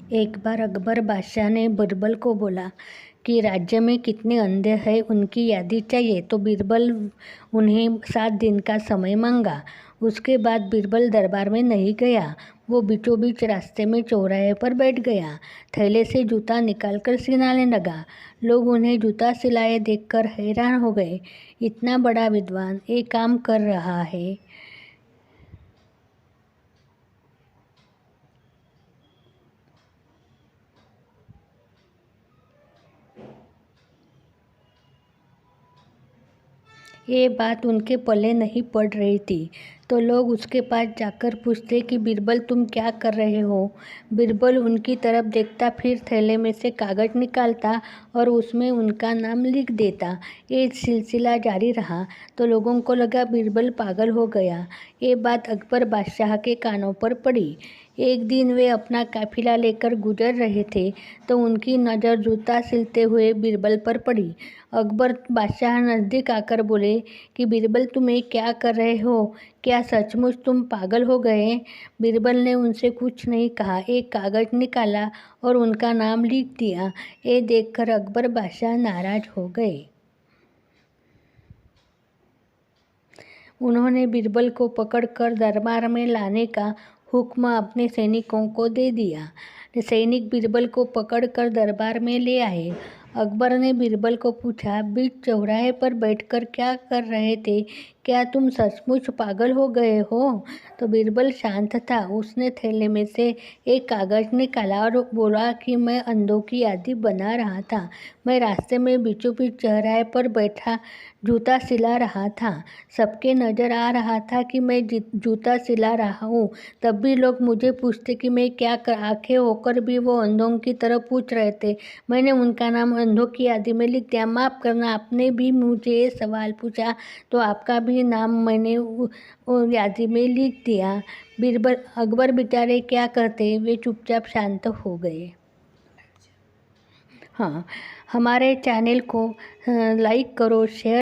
एक बार अकबर बादशाह ने बीरबल को बोला कि राज्य में कितने अंधे हैं उनकी यादी चाहिए। तो बीरबल उन्हें 7 दिन का समय मांगा। उसके बाद बीरबल दरबार में नहीं गया। वो बीचों बीच रास्ते में चौराहे पर बैठ गया। थैले से जूता निकालकर सिलाने लगा। लोग उन्हें जूता सिलाए देखकर हैरान हो गए। इतना बड़ा विद्वान ये काम कर रहा है। ये बात उनके पल्ले नहीं पड़ रही थी। तो लोग उसके पास जाकर पूछते कि बीरबल तुम क्या कर रहे हो। बीरबल उनकी तरफ देखता, फिर थैले में से कागज निकालता और उसमें उनका नाम लिख देता। ये सिलसिला जारी रहा तो लोगों को लगा बीरबल पागल हो गया। ये बात अकबर बादशाह के कानों पर पड़ी। एक दिन वे अपना काफिला लेकर गुजर रहे थे तो उनकी नज़र जूता सिलते हुए बीरबल पर पड़ी। अकबर बादशाह नज़दीक आकर बोले कि बीरबल तुम ये क्या कर रहे हो? क्या सचमुच तुम पागल हो गए? बीरबल ने उनसे कुछ नहीं कहा। एक कागज निकाला और उनका नाम लिख दिया। ये देखकर अकबर बादशाह नाराज हो गए। उन्होंने बीरबल को पकड़कर दरबार में लाने का हुक्म अपने सैनिकों को दे दिया। सैनिक बीरबल को पकड़कर दरबार में ले आए। अकबर ने बीरबल को पूछा, बीच चौराहे पर बैठकर क्या कर रहे थे? क्या तुम सचमुच पागल हो गए हो? तो बीरबल शांत था। उसने थैले में से एक कागज निकाला और बोला कि मैं अंधों की यादी बना रहा था। मैं रास्ते में बीचों बीच चौराहे पर बैठा जूता सिला रहा था। सबके नज़र आ रहा था कि मैं जूता सिला रहा हूँ। तब भी लोग मुझे पूछते कि मैं क्या कर। आंखें होकर भी वो अंधों की तरह पूछ रहे थे। मैंने उनका नाम अंधों की यादी में लिख दिया। माफ़ करना, आपने भी मुझे ये सवाल पूछा तो आपका भी नाम मैंने यादी में लिख दिया। बीरबल अकबर बेचारे क्या कहते, वे चुपचाप शांत हो गए। हाँ, हमारे चैनल को लाइक करो, शेयर